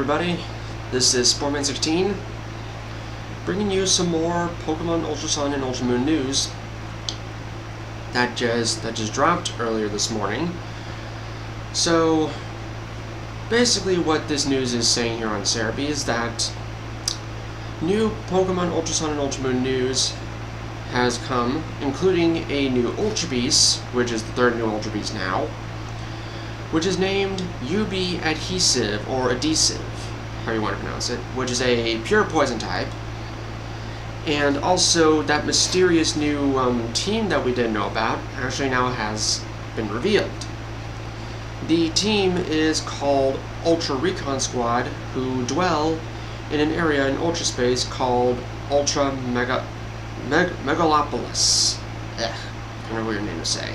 everybody, this is Pkmn 16 bringing you some more Pokemon Ultra Sun and Ultra Moon news that just dropped earlier this morning. So basically what this news is saying here on Cerebi is that new Pokemon Ultra Sun and Ultra Moon news has come, including a new Ultra Beast, which is the third new Ultra Beast now, which is named UB Adhesive, or Adhesive, how you want to pronounce it, which is a pure poison type. And also that mysterious new team that we didn't know about actually now has been revealed. The team is called Ultra Recon Squad, who dwell in an area in Ultra Space called Ultra Megalopolis. Kind of weird name to say.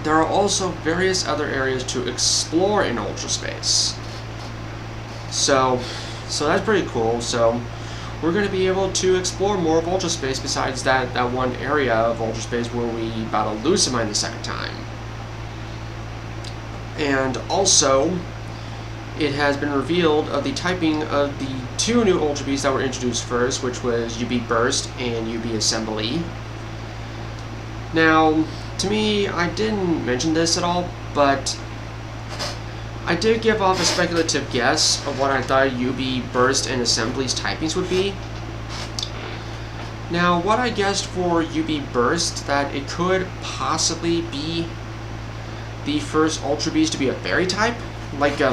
There are also various other areas to explore in Ultra Space. So that's pretty cool. So we're going to be able to explore more of Ultra Space besides that one area of Ultra Space where we battled Lucamine the second time. And also, it has been revealed of the typing of the two new Ultra Beasts that were introduced first, which was UB Burst and UB Assembly. Now, to me, I didn't mention this at all, but I did give off a speculative guess of what I thought UB Burst and Assembly's typings would be. Now, what I guessed for UB Burst, that it could possibly be the first Ultra Beast to be a fairy type, like a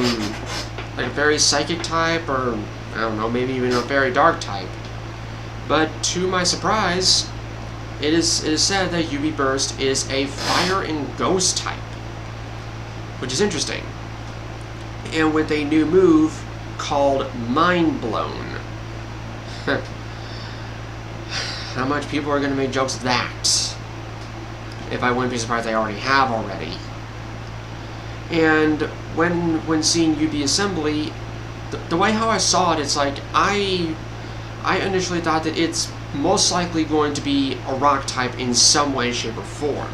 very psychic type, or I don't know, maybe even a very dark type. But to my surprise, it is said that UB Burst is a fire and ghost type, which is interesting. And with a new move called Mind Blown. How much people are going to make jokes of that? If I wouldn't be surprised they already have already. And when seeing UB Assembly, the way how I saw it, it's like I initially thought that it's most likely going to be a rock type in some way, shape, or form.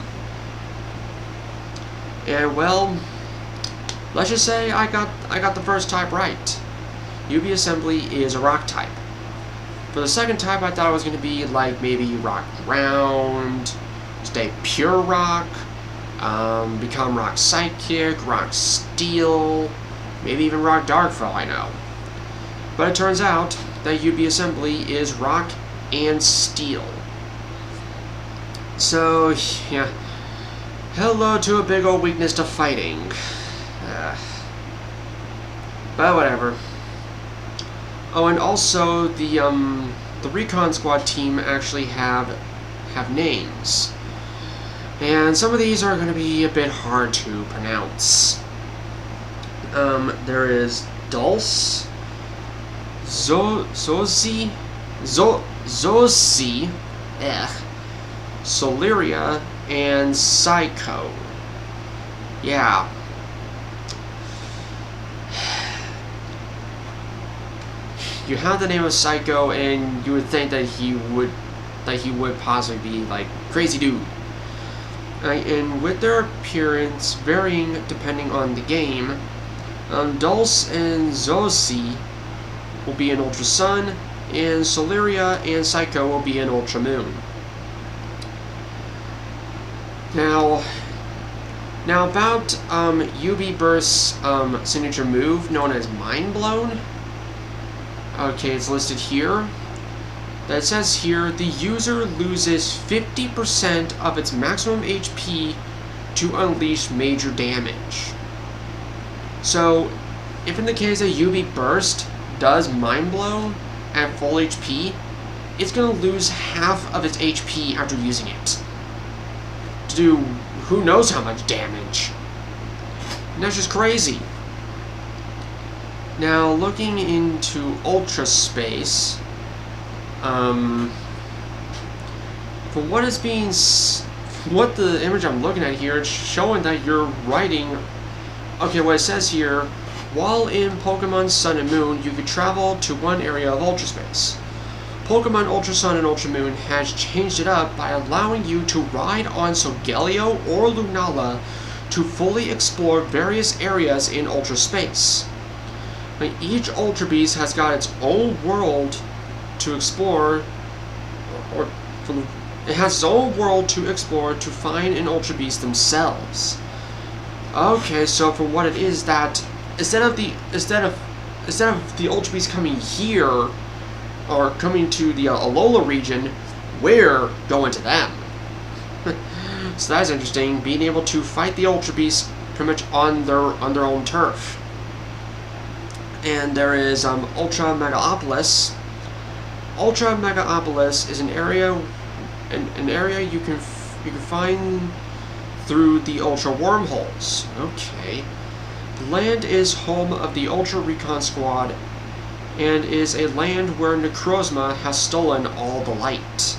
And well, let's just say I got the first type right. UB Assembly is a rock type. For the second type, I thought it was going to be like maybe rock ground, stay pure rock, become rock psychic, rock steel, maybe even rock dark for all I know. But it turns out that UB Assembly is rock and steel. So yeah, hello to a big old weakness to fighting. But whatever. Oh, and also the Recon Squad team actually have names, and some of these are going to be a bit hard to pronounce. There is Dulce, Zosi, Soleria, and Psycho. Yeah. You have the name of Psycho, and you would think that he would possibly be like crazy dude. And with their appearance varying depending on the game, Dulce and Zosi will be an Ultra Sun, and Soleria and Psycho will be an Ultra Moon. Now about UB Burst's signature move known as Mind Blown. Okay, it's listed here. That says here, the user loses 50% of its maximum HP to unleash major damage. So, if in the case that UB Burst does Mind Blow at full HP, it's going to lose half of its HP after using it to do who knows how much damage. And that's just crazy. Now, looking into Ultra Space, for what the image I'm looking at here, it's showing that you're writing. Okay, what it says here, while in Pokemon Sun and Moon, you could travel to one area of Ultra Space. Pokemon Ultra Sun and Ultra Moon has changed it up by allowing you to ride on Solgaleo or Lunala to fully explore various areas in Ultra Space. Like, each Ultra Beast has got its own world to explore, or it has its own world to explore to find an Ultra Beast themselves. Okay, so for what it is that instead of the Ultra Beast coming here or coming to the Alola region, we're going to them. So that's interesting, being able to fight the Ultra Beast pretty much on their own turf. And there is Ultra Megaopolis. Ultra Megaopolis is an area you can find through the Ultra Wormholes. Okay. The land is home of the Ultra Recon Squad and is a land where Necrozma has stolen all the light.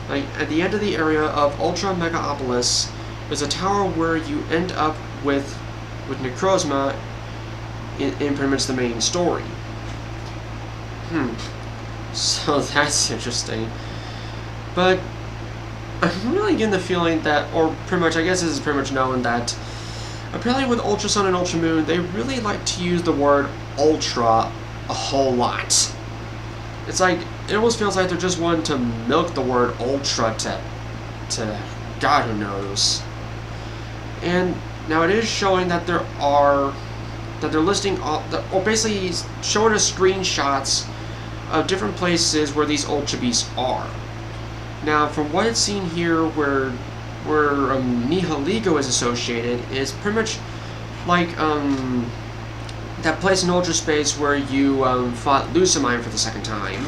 Like, at the end of the area of Ultra Megaopolis is a tower where you end up with Necrozma in pretty much the main story. So that's interesting. But I'm really getting the feeling that, or pretty much, I guess this is pretty much known, that apparently with Ultra Sun and Ultra Moon, they really like to use the word Ultra a whole lot. It's like, it almost feels like they're just wanting to milk the word Ultra to God who knows. And now it is showing that they're listing all, or basically showing us screenshots of different places where these Ultra Beasts are. Now, from what it's seen here, where Nihiligo is associated, is pretty much like that place in Ultra Space where you fought Lucamine for the second time.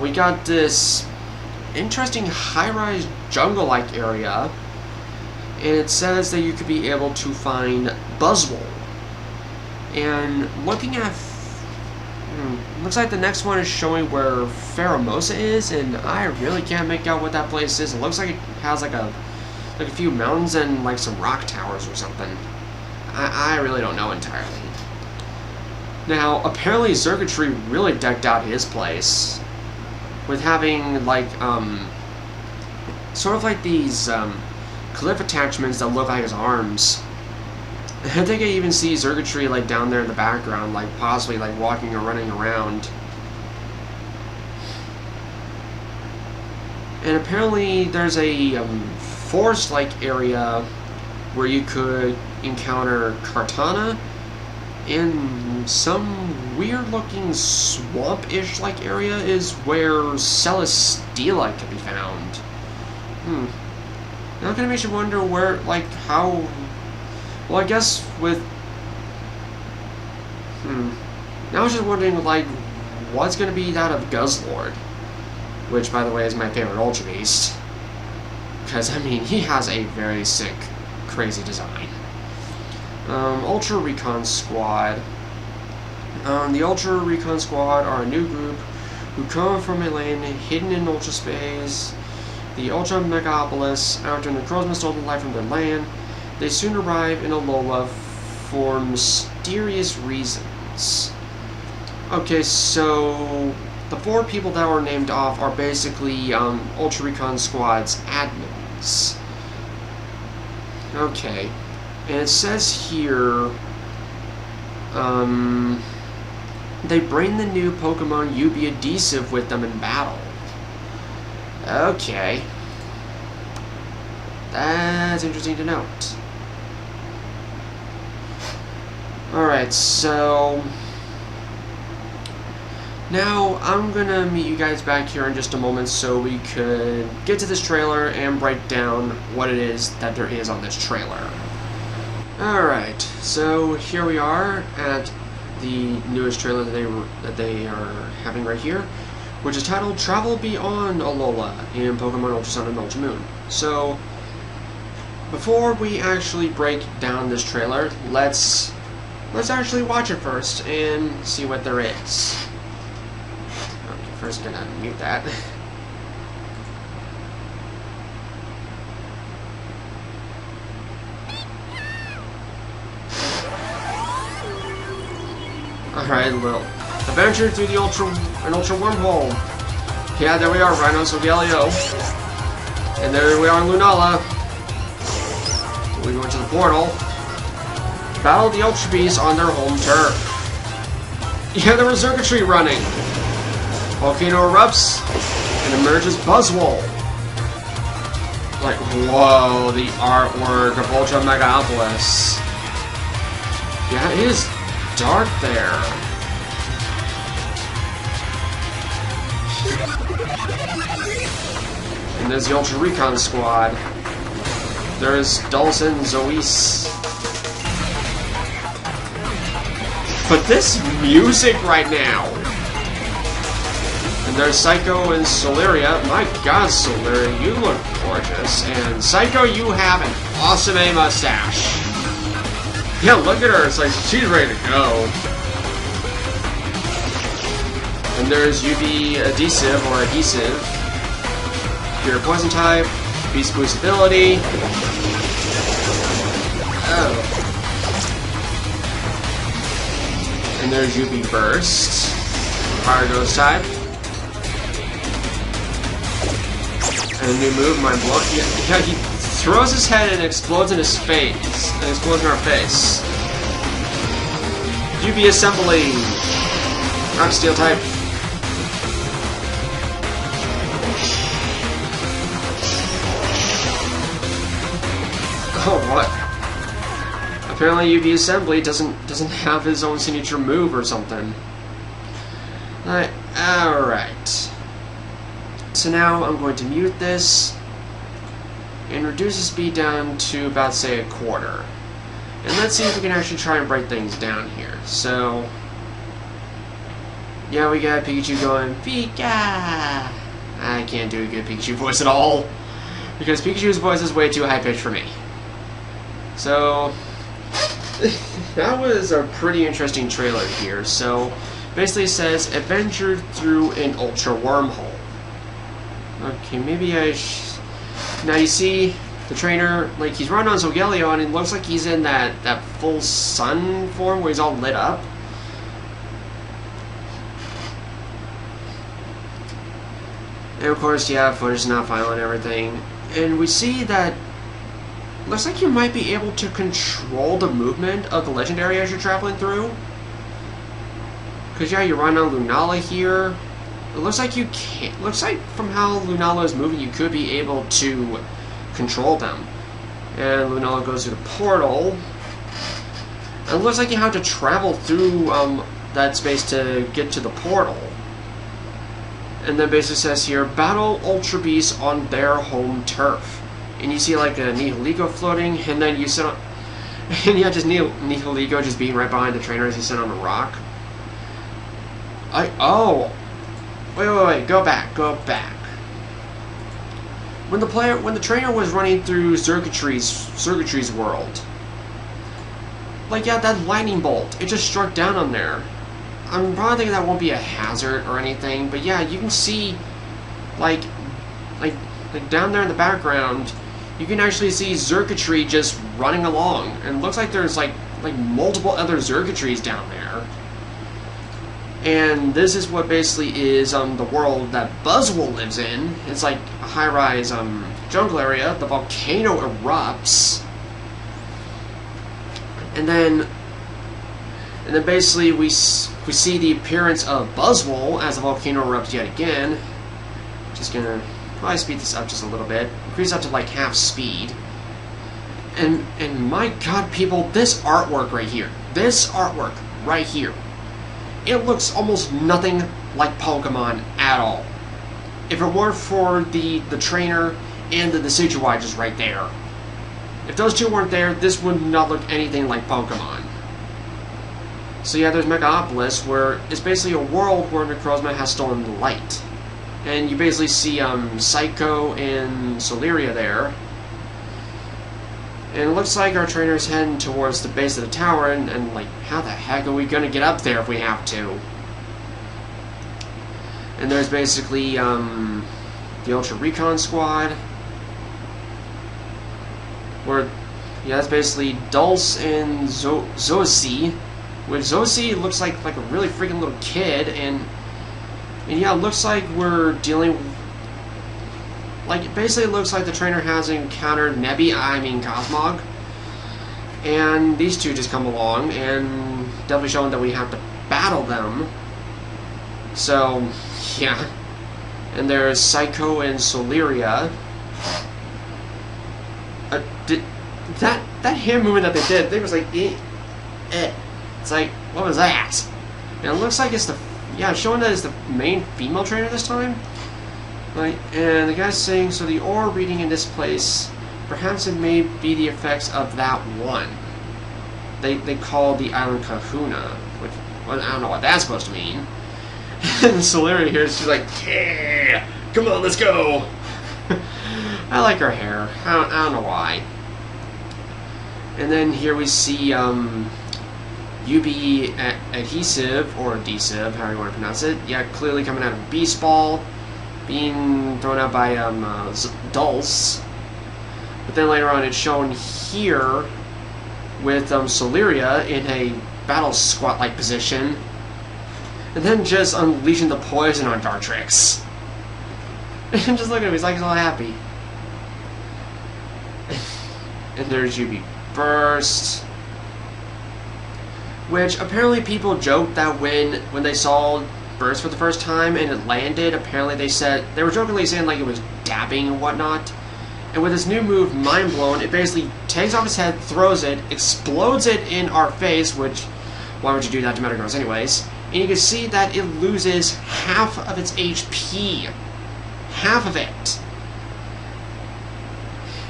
We got this interesting high-rise jungle-like area, and it says that you could be able to find Buzzwole. And looking at, looks like the next one is showing where Pheromosa is, and I really can't make out what that place is. It looks like it has like a few mountains and like some rock towers or something. I really don't know entirely. Now, apparently Zergatry really decked out his place with having like sort of like these cliff attachments that look like his arms. I think I even see Zergatry like down there in the background, like possibly like walking or running around. And apparently there's a forest-like area where you could encounter Kartana, and some weird-looking swamp-ish like area is where Celesteela can be found. Now it kind of makes you wonder where, like, how. Well, I guess with... Now I was just wondering, like, what's going to be that of Guzzlord? Which, by the way, is my favorite Ultra Beast. Because, I mean, he has a very sick, crazy design. Ultra Recon Squad. The Ultra Recon Squad are a new group who come from a land hidden in Ultra Space. The Ultra Megaopolis, after Necrozma stole the light from their land, they soon arrive in Alola for mysterious reasons. Okay, so the 4 people that were named off are basically Ultra Recon Squad's admins. Okay, and it says here they bring the new Pokemon UB Adhesive with them in battle. Okay, that's interesting to note. Alright, so now I'm gonna meet you guys back here in just a moment so we could get to this trailer and break down what it is that there is on this trailer. Alright, so here we are at the newest trailer that they are having right here, which is titled Travel Beyond Alola in Pokemon Ultra Sun and Ultra Moon. So before we actually break down this trailer, let's actually watch it first and see what there is. Okay, first gonna mute that. Alright, little adventure through the Ultra Wormhole. Yeah, there we are, Rhino Solgaleo. And there we are in Lunala. We went to the portal. Battle the Ultra Beasts on their home turf. Yeah, there was circuitry running. Volcano erupts and emerges Buzzwole. Like, whoa, the artwork of Ultra Megapolis. Yeah, it is dark there. And there's the Ultra Recon squad. There's Dulce and Zois. But this music right now! And there's Psycho and Soleria. My god, Soleria, you look gorgeous. And Psycho, you have an awesome A mustache. Yeah, look at her. It's like she's ready to go. And there's UV Adhesive or Adhesive. Pure Poison type. Beast Boost ability. Oh. And there's UV Burst. Fire Ghost type. And a new move, Mind Blow. Yeah, he throws his head and explodes in his face. And explodes in our face. UV Assembly. Rock Steel type. Oh, what? Apparently UV Assembly doesn't have his own signature move or something. Alright. So now I'm going to mute this and reduce the speed down to about, say, a quarter. And let's see if we can actually try and break things down here. So, yeah, we got Pikachu going, Pika! I can't do a good Pikachu voice at all, because Pikachu's voice is way too high-pitched for me. So, that was a pretty interesting trailer here. So, basically it says, adventure through an ultra wormhole. Okay, maybe now you see the trainer, like, he's running on Solgaleo, and it looks like he's in that full sun form where he's all lit up. And of course, yeah, footage is not final and everything. And we see that looks like you might be able to control the movement of the legendary as you're traveling through. Because, yeah, you're running on Lunala here. It looks like you can't. Looks like from how Lunala is moving, you could be able to control them. And Lunala goes through the portal. And it looks like you have to travel through that space to get to the portal. And then basically says here, battle Ultra Beasts on their home turf. And you see like a Nihilego floating, and then you sit on, and yeah, just Nihilego just being right behind the trainer as you sit on a rock. Wait, go back. When the trainer was running through Circuitry's world, like, yeah, that lightning bolt, it just struck down on there. I'm probably thinking that won't be a hazard or anything, but yeah, you can see, like down there in the background, you can actually see Circuitry just running along, and it looks like there's like multiple other Circuitries down there. And this is what basically is the world that Buzzwole lives in. It's like a high-rise jungle area. The volcano erupts, and then basically we see the appearance of Buzzwole as the volcano erupts yet again. Just gonna probably speed this up just a little bit. Increase up to like half speed. And my god, people, this artwork right here. It looks almost nothing like Pokemon at all. If it weren't for the trainer and the Decidueye just right there. If those two weren't there, this would not look anything like Pokemon. So yeah, there's Megapolis, where it's basically a world where Necrozma has stolen the light. And you basically see Psycho and Soleria there. And it looks like our trainer's heading towards the base of the tower, and like, how the heck are we gonna get up there if we have to? And there's basically the Ultra Recon squad, where, yeah, that's basically Dulce and Zosi. With Zosi, looks like a really freaking little kid, and yeah, it looks like we're dealing. Like, it basically looks like the trainer has encountered Cosmog. And these two just come along and definitely showing that we have to battle them. So, yeah. And there's Psycho and Soleria. That hand movement that they did, they was like, It's like, what was that? And it looks like it's the, showing that it's the main female trainer this time. Like, and the guy's saying, so the aura reading in this place, perhaps it may be the effects of that one. They call the island Kahuna, which, well, I don't know what that's supposed to mean. And Soleria here, she's like, yeah, come on, let's go. I like her hair. I don't know why. And then here we see UB adhesive, or adhesive, however you want to pronounce it. Yeah, clearly coming out of Beast Ball, being thrown out by Dulce. But then later on it's shown here with Soleria in a battle squat-like position. And then just unleashing the poison on Dartrix. And just look at him, he's like, he's all happy. And there's UB Burst. Which apparently people joked that when they saw Burst for the first time and it landed, apparently they were jokingly saying like it was dabbing and whatnot. And with this new move, Mind Blown, it basically takes off his head, throws it, explodes it in our face, which, why would you do that to Metagross anyways? And you can see that it loses half of its HP. Half of it.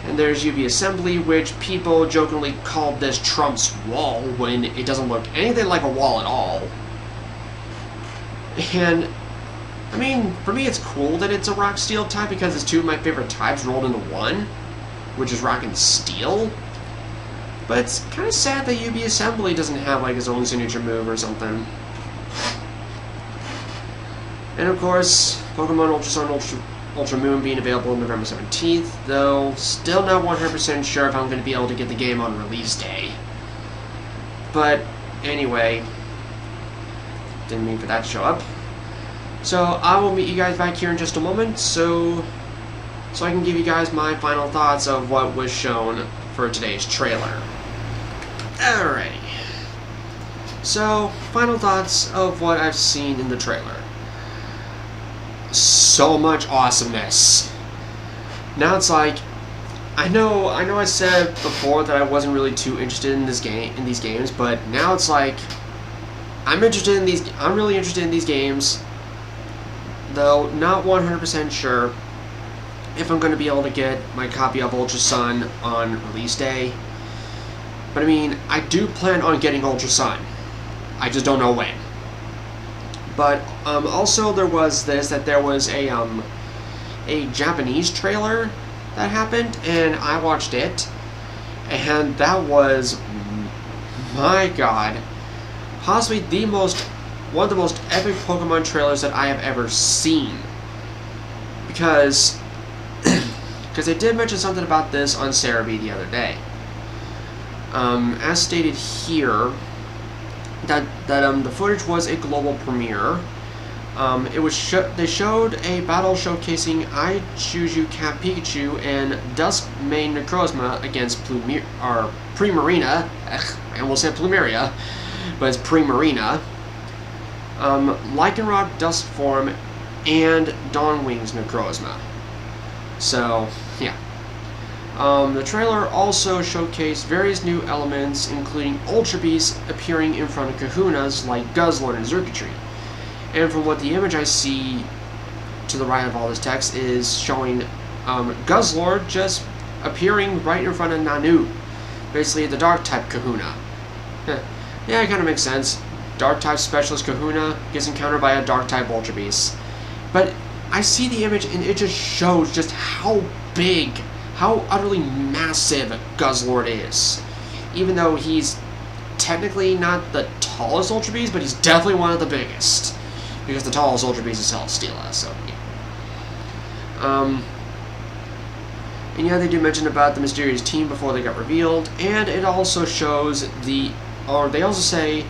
And there's UV Assembly, which people jokingly called this Trump's wall, when it doesn't look anything like a wall at all. And, I mean, for me it's cool that it's a Rock Steel type, because it's two of my favorite types rolled into one, which is Rock and Steel. But it's kind of sad that UV Assembly doesn't have like his own signature move or something. And of course, Pokemon Ultra Sun, Ultra Moon being available on November 17th, though still not 100% sure if I'm going to be able to get the game on release day. But anyway, didn't mean for that to show up. So I will meet you guys back here in just a moment, so I can give you guys my final thoughts of what was shown for today's trailer. Alrighty. So, final thoughts of what I've seen in the trailer. So much awesomeness. Now it's like, I know I said before that I wasn't really too interested in these games, but now it's like I'm really interested in these games, though not 100% sure if I'm going to be able to get my copy of Ultra Sun on release day. But I mean, I do plan on getting Ultra Sun. I just don't know when. But also there was a Japanese trailer that happened, and I watched it, and that was, my god, possibly one of the most epic Pokemon trailers that I have ever seen. Because they did mention something about this on Cerebi the other day. As stated here, that the footage was a global premiere. They showed a battle showcasing I Choose You Cat Pikachu and Dusk Mane Necrozma against Primarina. I almost said Plumeria, but it's Primarina. Lycanroc Dusk Form and Dawnwing's Necrozma. So, yeah. The trailer also showcased various new elements, including Ultra Beasts appearing in front of Kahunas like Guzzlord and Xurkitree. And from what the image I see to the right of all this text is showing Guzzlord just appearing right in front of Nanu, basically the Dark-type Kahuna. Yeah, it kind of makes sense. Dark-type Specialist Kahuna gets encountered by a Dark-type Ultra Beast. But I see the image and it just shows just how big, how utterly massive Guzzlord is. Even though he's technically not the tallest Ultra Beast, but he's definitely one of the biggest. Because the tallest Ultra Beast is Celesteela, so yeah. And yeah, they do mention about the mysterious team before they got revealed, and it also shows they also say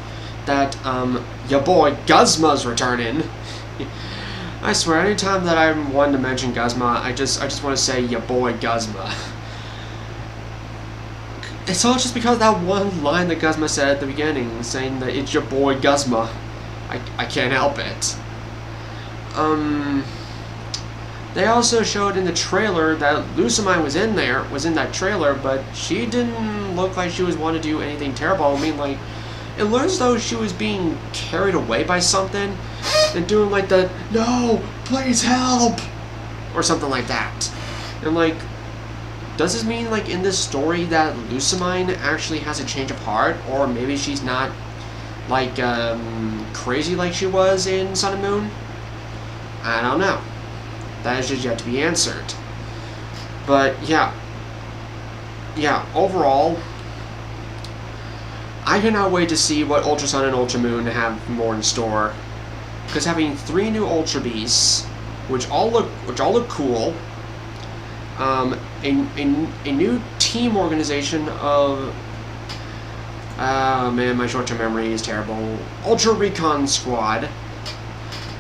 that your boy Guzma's returning. I swear, anytime that I'm one to mention Guzma, I just want to say your boy Guzma. It's all just because of that one line that Guzma said at the beginning, saying that it's your boy Guzma. I can't help it. They also showed in the trailer that Lucamine was in that trailer, but she didn't look like she was want to do anything terrible. I mean, like, it looks as though she was being carried away by something and doing like the, no, please help, or something like that. And like, does this mean like in this story that Lucamine actually has a change of heart, or maybe she's not like crazy like she was in Sun and Moon? I don't know. That is just yet to be answered. But yeah, overall, I cannot wait to see what Ultra Sun and Ultra Moon have more in store. Because having 3 new Ultra Beasts, which all look cool, a new team organization of, man, my short-term memory is terrible. Ultra Recon Squad,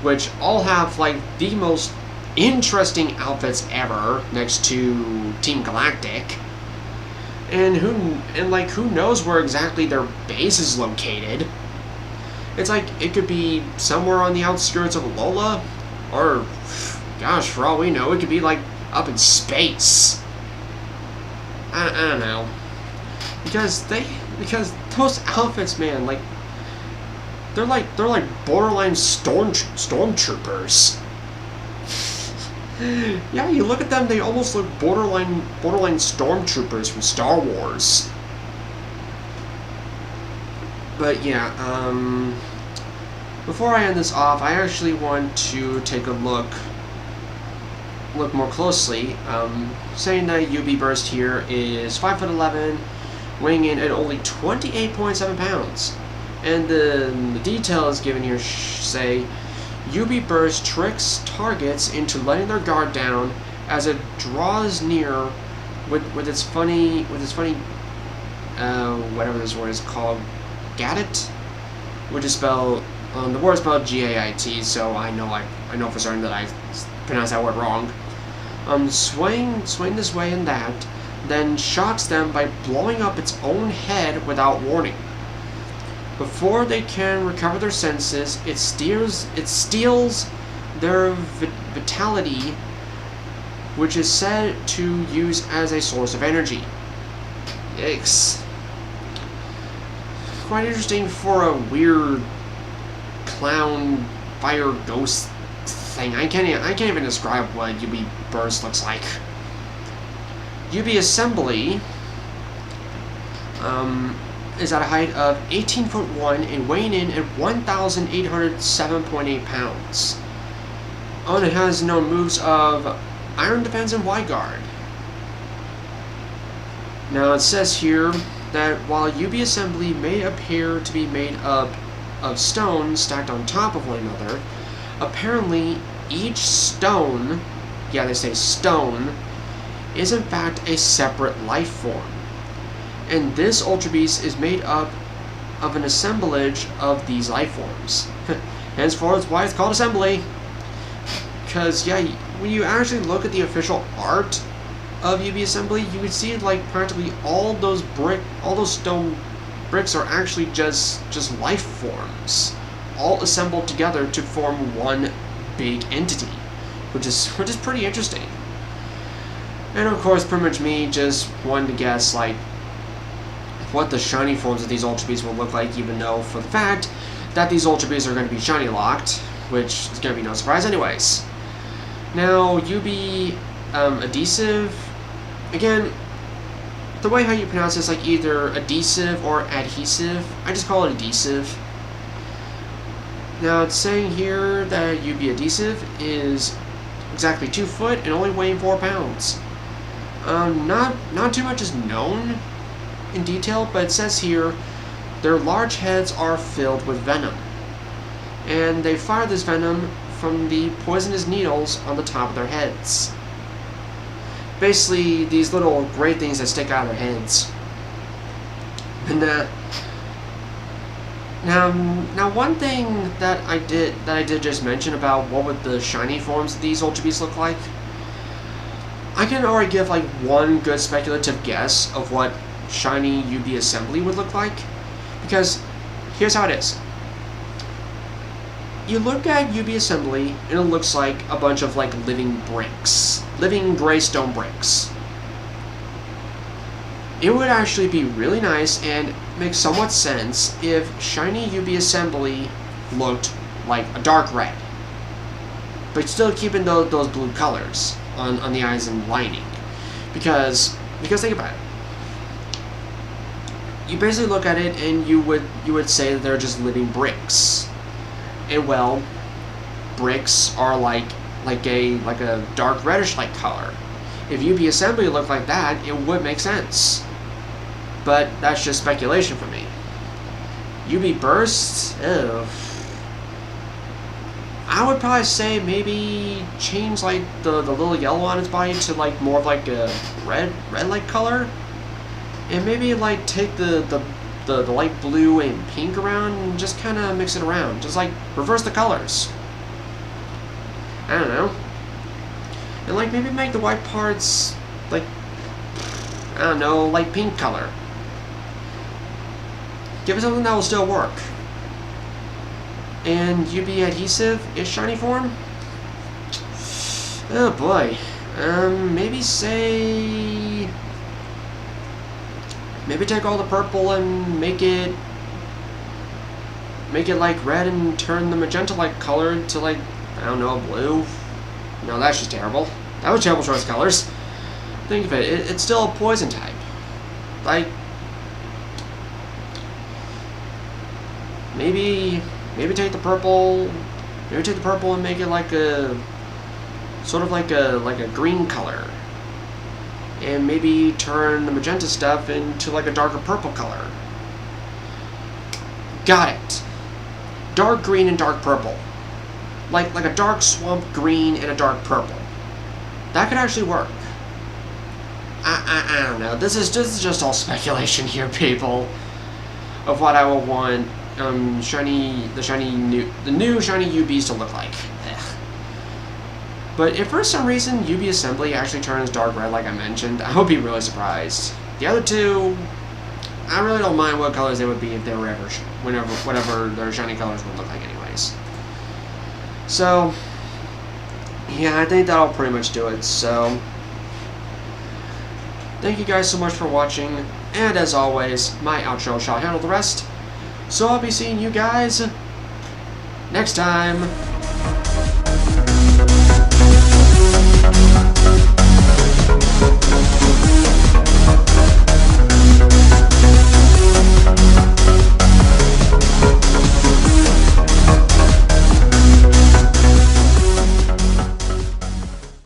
which all have like the most interesting outfits ever next to Team Galactic, and who knows where exactly their base is located. It's like it could be somewhere on the outskirts of Lola, or gosh, for all we know, it could be like up in space. I don't know, because those outfits, man, like they're like borderline stormtroopers. Yeah, you look at them, they almost look borderline stormtroopers from Star Wars. But yeah, before I end this off, I actually want to take a look more closely. Saying that UB Burst here is 5'11", weighing in at only 28.7 pounds. And the details given here say, UB Burst tricks targets into letting their guard down as it draws near with its funny whatever this word is called, Gadit, which is spelled the word is spelled G-A-I-T, so I know for certain that I pronounced that word wrong. Swaying this way and that, then shocks them by blowing up its own head without warning. Before they can recover their senses, it steals their vitality, which is said to use as a source of energy. Yikes. Quite interesting for a weird clown fire ghost thing. I can't even describe what UB Burst looks like. UB Assembly is at a height of 18'1" and weighing in at 1,807.8 pounds. Oh, and it has known moves of Iron Defense and Wide Guard. Now it says here that while UB Assembly may appear to be made up of stone stacked on top of one another, apparently each stone, yeah, they say stone, is in fact a separate life form. And this Ultra Beast is made up of an assemblage of these life forms. Henceforth, why it's called Assembly. Because, yeah, when you actually look at the official art of UB Assembly, you can see like practically all those stone bricks are actually just life forms, all assembled together to form one big entity, which is pretty interesting. And of course, pretty much me just wanting to guess like what the shiny forms of these Ultra Beasts will look like, even though for the fact that these Ultra Beasts are going to be shiny locked, which is going to be no surprise anyways. Now, UB Adhesive, again, the way how you pronounce this, like either adhesive or adhesive, I just call it adhesive. Now, it's saying here that UB Adhesive is exactly 2 foot and only weighing 4 pounds. Not too much is known in detail, but it says here their large heads are filled with venom, and they fire this venom from the poisonous needles on the top of their heads. Basically, these little gray things that stick out of their heads. And now one thing that I did just mention about what would the shiny forms of these Ultra Beasts look like, I can already give like one good speculative guess of what shiny UB Assembly would look like, because here's how it is. you look at UB assembly and it looks like a bunch of like living bricks, living gray stone bricks. It would actually be really nice and make somewhat sense if shiny UB assembly looked like a dark red, but still keeping those blue colors on the eyes and lining. Because think about it. You basically look at it and you would say that they're just living bricks. And well, bricks are like a dark reddish like color. If UB assembly looked like that, it would make sense. But that's just speculation for me. UB bursts, ew. I would probably say maybe change like the little yellow on its body to like more of like a red like color, and maybe like take the light blue and pink around and just kind of mix it around, just like reverse the colors. I don't know, and like maybe make the white parts like, I don't know, light pink color. Give it something that will still work. And UB adhesive is shiny form? Oh boy. Maybe say... Maybe take all the purple and make it like red and turn the magenta-like color to like, I don't know, blue? No, that's just terrible. That was terrible choice of colors. Think of it, it's still a poison type. Like... Maybe take the purple. Maybe take the purple and make it like a sort of like a green color, and maybe turn the magenta stuff into like a darker purple color. Got it. Dark green and dark purple, like a dark swamp green and a dark purple. That could actually work. I don't know. This is just all speculation here, people, of what I will want. The new shiny UBs to look like. Ugh. But if for some reason UB assembly actually turns dark red like I mentioned, I would be really surprised. The other two, I really don't mind what colors they would be if they were ever, whatever their shiny colors would look like anyways. So, yeah, I think that'll pretty much do it. So, thank you guys so much for watching, and as always, my outro shall handle the rest. So I'll be seeing you guys next time.